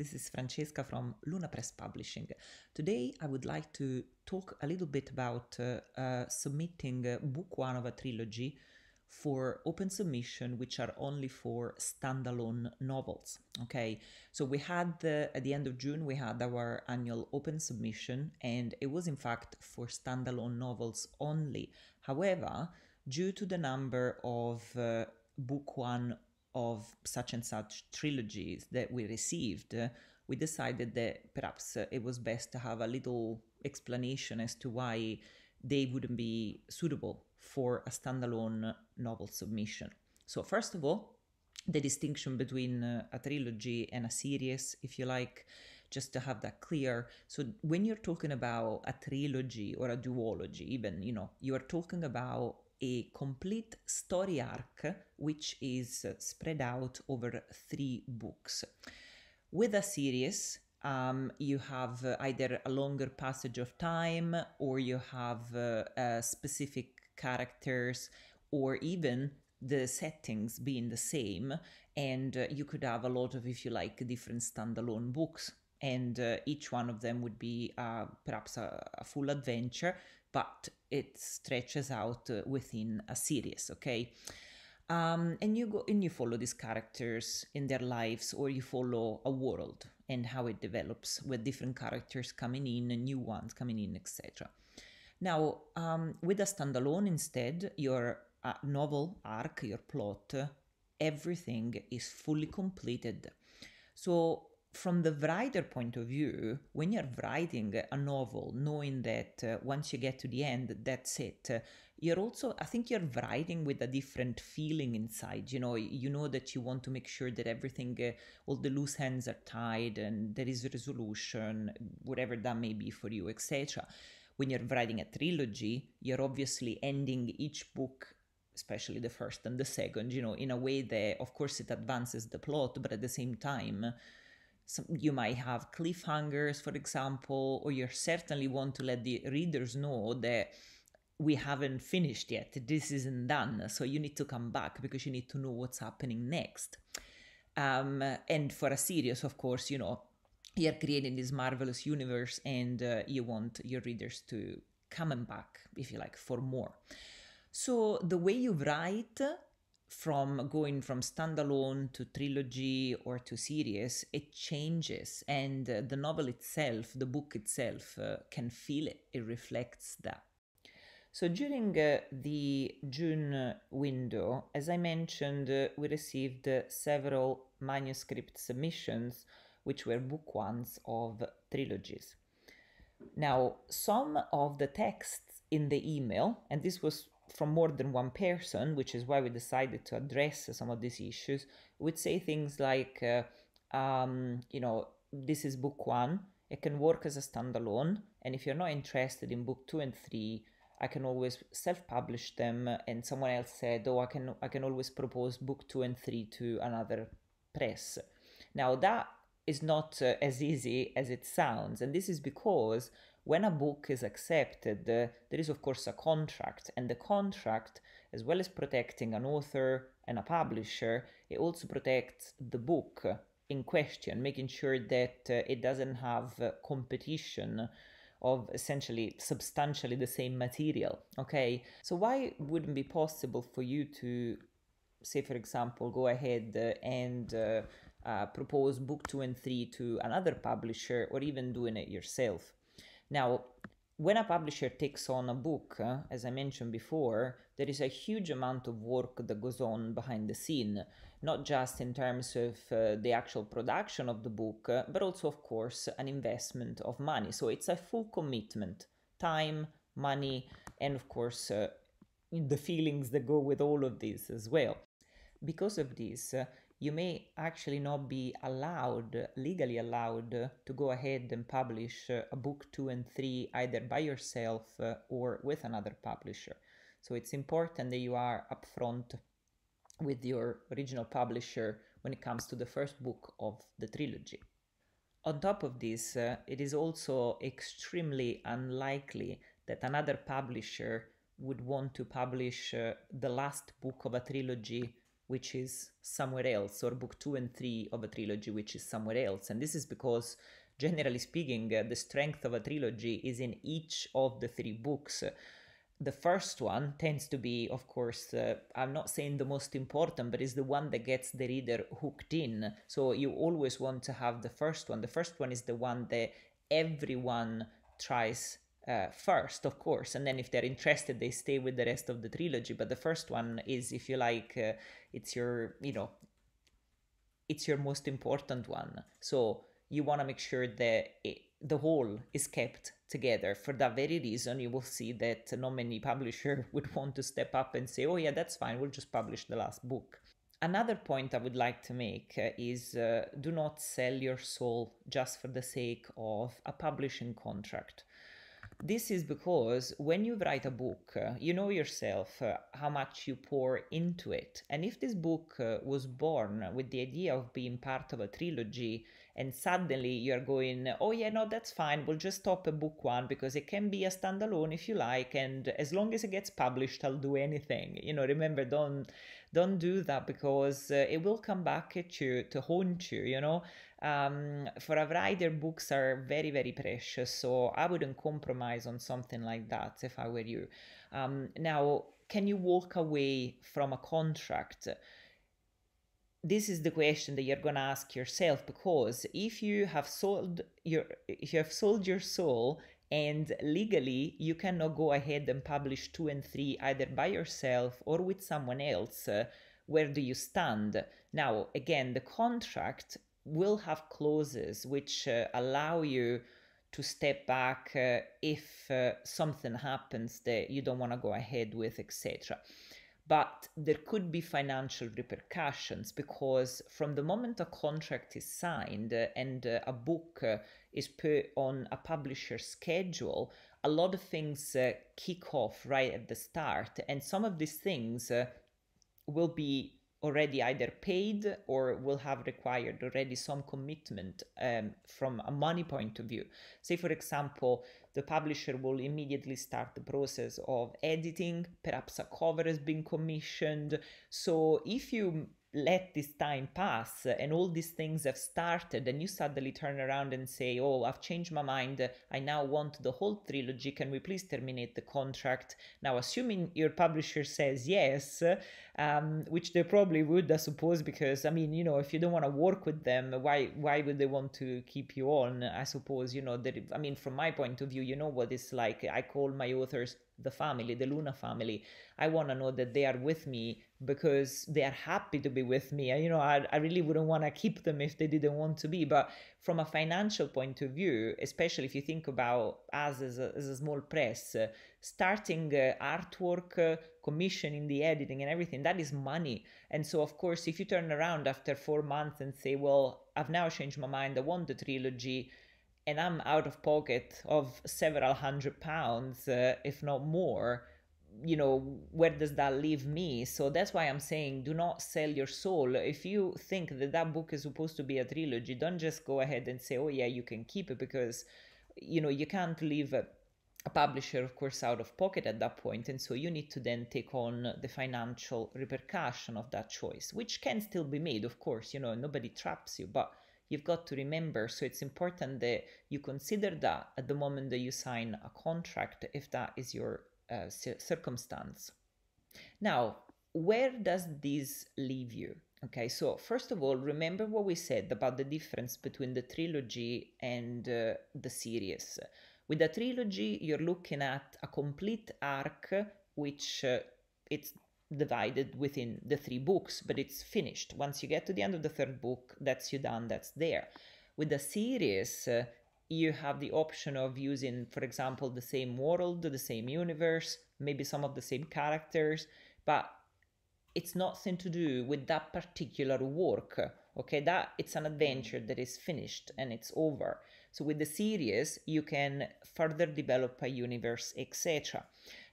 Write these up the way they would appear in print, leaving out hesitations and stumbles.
this is Francesca from Luna Press Publishing. Today I would like to talk a little bit about submitting book one of a trilogy for open submission, which are only for standalone novels. Okay, so we had at the end of June we had our annual open submission, and it was in fact for standalone novels only. However, due to the number of book one of such and such trilogies that we received, we decided that perhaps it was best to have a little explanation as to why they wouldn't be suitable for a standalone novel submission. So first of all, the distinction between a trilogy and a series, if you like, just to have that clear. So when you're talking about a trilogy or a duology, even, you are talking about a complete story arc which is spread out over 3 books. With a series, you have either a longer passage of time, or you have specific characters, or even the settings being the same, and you could have a lot of, if you like, different standalone books, and each one of them would be perhaps a full adventure, but it stretches out within a series, okay? And you follow these characters in their lives, or you follow a world and how it develops with different characters coming in and new ones coming in, etc. Now, with a standalone instead, your novel arc, your plot, everything is fully completed. So from the writer point of view, when you're writing a novel, knowing that once you get to the end, that's it, I think you're writing with a different feeling inside. You know that you want to make sure that everything, all the loose ends are tied and there is a resolution, whatever that may be for you, etc. When you're writing a trilogy, you're obviously ending each book, especially the first and the second, in a way that, of course, it advances the plot, but at the same time, you might have cliffhangers, for example, or you certainly want to let the readers know that we haven't finished yet, this isn't done, so you need to come back because you need to know what's happening next. And for a series, of course, you're creating this marvelous universe, and you want your readers to come back, if you like, for more. So the way you write, from going from standalone to trilogy or to series, it changes, and the novel itself, the book itself, can feel it. It reflects that. So during the June window, as I mentioned, we received several manuscript submissions, which were book ones of trilogies. Now, some of the texts in the email, and this was from more than one person, which is why we decided to address some of these issues, would say things like, this is book one, it can work as a standalone, and if you're not interested in book 2 and 3, I can always self-publish them. And someone else said, I can always propose book 2 and 3 to another press. Now, that is not as easy as it sounds, and this is because when a book is accepted, there is of course a contract, and the contract, as well as protecting an author and a publisher, it also protects the book in question, making sure that it doesn't have competition of essentially substantially the same material, okay? So why wouldn't it be possible for you to, say for example, go ahead and propose book 2 and 3 to another publisher, or even doing it yourself? Now, when a publisher takes on a book, as I mentioned before, there is a huge amount of work that goes on behind the scene, not just in terms of the actual production of the book, but also, of course, an investment of money. So it's a full commitment, time, money, and of course, the feelings that go with all of this as well. Because of this, you may actually not be legally allowed, to go ahead and publish a book 2 and 3 either by yourself or with another publisher. So it's important that you are upfront with your original publisher when it comes to the first book of the trilogy. On top of this, it is also extremely unlikely that another publisher would want to publish the last book of a trilogy which is somewhere else, or book 2 and 3 of a trilogy, which is somewhere else. And this is because, generally speaking, the strength of a trilogy is in each of the 3 books. The first one tends to be, of course, I'm not saying the most important, but is the one that gets the reader hooked in. So you always want to have the first one. The first one is the one that everyone tries first, of course, and then if they're interested, they stay with the rest of the trilogy. But the first one is, if you like, it's your, it's your most important one. So you want to make sure that the whole is kept together. For that very reason, you will see that not many publishers would want to step up and say, oh yeah, that's fine, we'll just publish the last book. Another point I would like to make is do not sell your soul just for the sake of a publishing contract. This is because when you write a book, you know yourself how much you pour into it. And if this book was born with the idea of being part of a trilogy, and suddenly you're going, oh yeah, no, that's fine, we'll just stop at book 1 because it can be a standalone if you like, and as long as it gets published, I'll do anything. Remember, don't do that, because it will come back at you to haunt you. For a writer, books are very, very precious, so I wouldn't compromise on something like that if I were you. Now, can you walk away from a contract? This is the question that you're going to ask yourself, because if you have sold your soul, and legally you cannot go ahead and publish 2 and 3 either by yourself or with someone else, where do you stand? Now, again, the contract will have clauses which allow you to step back if something happens that you don't want to go ahead with, etc. But there could be financial repercussions, because from the moment a contract is signed and a book is put on a publisher's schedule, a lot of things kick off right at the start, and some of these things will be already either paid or will have required already some commitment from a money point of view. Say, for example, the publisher will immediately start the process of editing, perhaps a cover has been commissioned. So if you let this time pass and all these things have started, and you suddenly turn around and say, oh, I've changed my mind, I now want the whole trilogy, can we please terminate the contract? Now, assuming your publisher says yes, which they probably would, I suppose, because if you don't want to work with them, why would they want to keep you on? I suppose, from my point of view, you know what it's like. I call my authors the family, the Luna family. I want to know that they are with me because they are happy to be with me. I really wouldn't want to keep them if they didn't want to be. But from a financial point of view, especially if you think about us as a small press, starting artwork, commissioning the editing and everything, that is money. And so, of course, if you turn around after 4 months and say, well, I've now changed my mind, I want the trilogy, and I'm out of pocket of several £100s, if not more, where does that leave me? So that's why I'm saying, do not sell your soul. If you think that book is supposed to be a trilogy, don't just go ahead and say, oh yeah, you can keep it, because you can't leave a publisher, of course, out of pocket at that point, and so you need to then take on the financial repercussion of that choice, which can still be made, of course. Nobody traps you, but you've got to remember, so it's important that you consider that at the moment that you sign a contract, if that is your circumstance. Now, where does this leave you? Okay, so first of all, remember what we said about the difference between the trilogy and the series. With a trilogy, you're looking at a complete arc, which it's divided within the 3 books, but it's finished. Once you get to the end of the 3rd book, that's you done, that's there. With a series, you have the option of using, for example, the same world, the same universe, maybe some of the same characters, but it's nothing to do with that particular work. Okay, that it's an adventure that is finished and it's over. So with the series, you can further develop a universe, etc.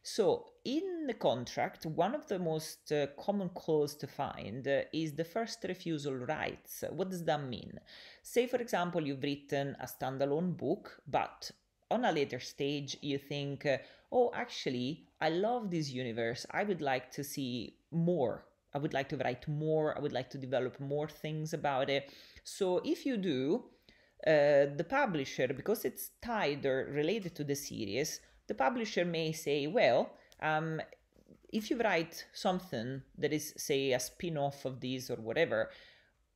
So in the contract, one of the most common clause to find is the first refusal rights. What does that mean? Say, for example, you've written a standalone book, but on a later stage you think, oh, actually, I love this universe, I would like to see more I would like to write more, I would like to develop more things about it. So if you do, the publisher, because it's tied or related to the series, the publisher may say, well, if you write something that is, say, a spin-off of this or whatever,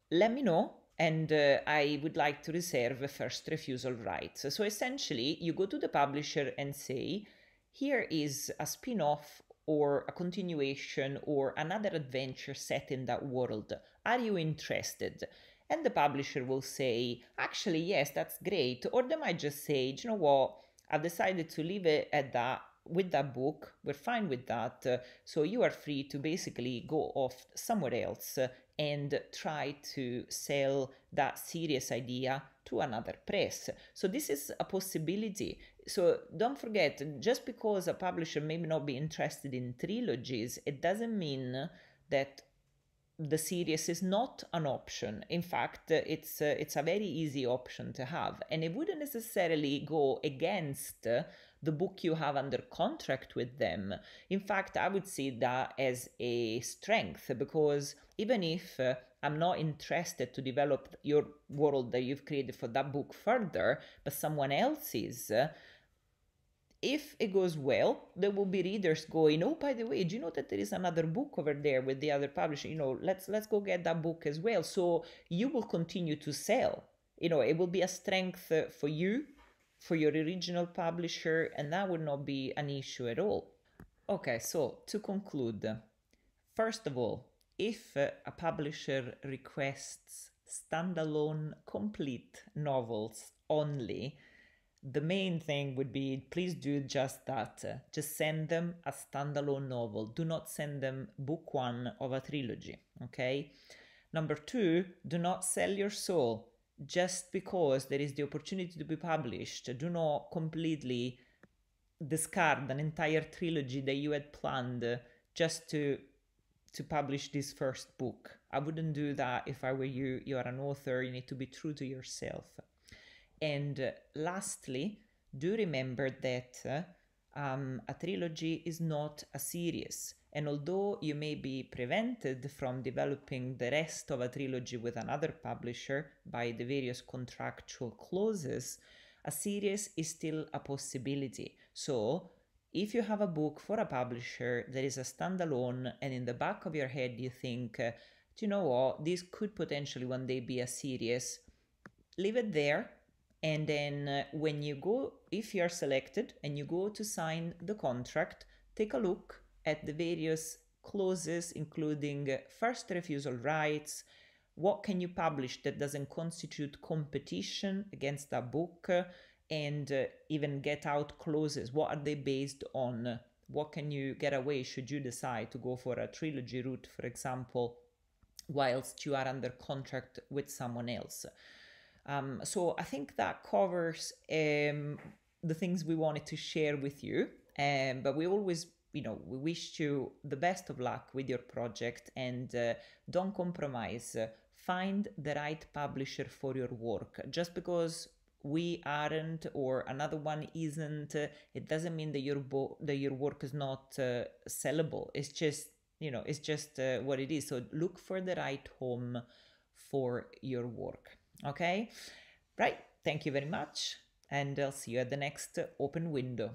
let me know, and I would like to reserve a first refusal rights. So essentially, you go to the publisher and say, here is a spin-off or a continuation or another adventure set in that world. Are you interested? And the publisher will say, actually, yes, that's great. Or they might just say, you know what, I've decided to leave it at that. With that book, we're fine with that. So you are free to basically go off somewhere else and try to sell that serious idea to another press. So this is a possibility. So don't forget, just because a publisher may not be interested in trilogies, it doesn't mean that the series is not an option. In fact, it's a very easy option to have, and it wouldn't necessarily go against the book you have under contract with them. In fact, I would see that as a strength, because even if I'm not interested to develop your world that you've created for that book further, but someone else is, if it goes well, there will be readers going, oh, by the way, do you know that there is another book over there with the other publisher? Let's go get that book as well. So you will continue to sell. It will be a strength for you, for your original publisher, and that would not be an issue at all. Okay, so to conclude, first of all, if a publisher requests standalone complete novels only, the main thing would be, please do just that. Just send them a standalone novel. Do not send them book one of a trilogy, okay? Number two, do not sell your soul just because there is the opportunity to be published. Do not completely discard an entire trilogy that you had planned just to publish this first book. I wouldn't do that if I were you. You are an author. You need to be true to yourself. And lastly, do remember that a trilogy is not a series. And although you may be prevented from developing the rest of a trilogy with another publisher by the various contractual clauses, a series is still a possibility. So, if you have a book for a publisher that is a standalone, and in the back of your head you think, do you know what, this could potentially one day be a series, leave it there. And then when you go, if you are selected and you go to sign the contract, take a look at the various clauses, including first refusal rights, what can you publish that doesn't constitute competition against that book, and even get out clauses. What are they based on? What can you get away should you decide to go for a trilogy route, for example, whilst you are under contract with someone else? So I think that covers the things we wanted to share with you. But we always, we wish you the best of luck with your project, and don't compromise. Find the right publisher for your work. Just because we aren't or another one isn't, it doesn't mean that your work is not sellable. It's just what it is. So look for the right home for your work. Okay, right. Thank you very much, and I'll see you at the next open window.